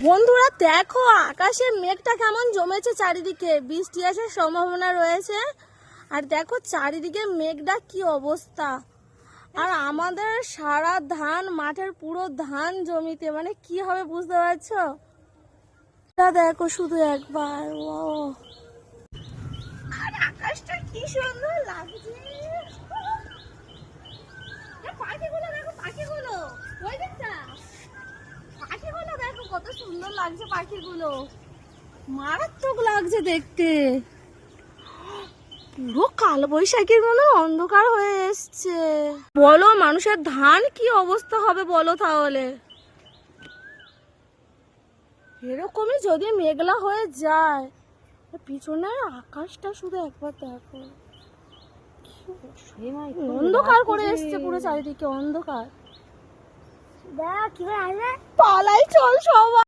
বন্ধুরা দেখো আকাশে মেঘটা কেমন জমেছে, চারিদিকে বৃষ্টি আসার সম্ভাবনা রয়েছে। আর দেখো চারিদিকে মেঘটা কি অবস্থা। আর আমাদের সারা ধান মাঠের পুরো ধান জমিতে, মানে কি হবে বুঝতে পারছো? দেখো শুধু একবার, ও আর আকাশটা কি সুন্দর লাগছে। পাখিগুলো দেখো, পাখিগুলো ওই দিকটা, পাখিগুলো দেখো কত সুন্দর লাগছে। পাখিগুলো মারাত্মক লাগছে দেখতে, পুরো কালবৈশাখীর মতো অন্ধকার হয়ে এসছে। বলো মানুষের ধান কি অবস্থা হবে বলো তাহলে। এরকমই যদি মেঘলা হয়ে যায়, পিছনের আকাশটা শুধু একবার দেখো, অন্ধকার করে এসছে পুরো চারিদিকে অন্ধকার। দেখ কিভাবে আসবে, পালাই চল সবাই।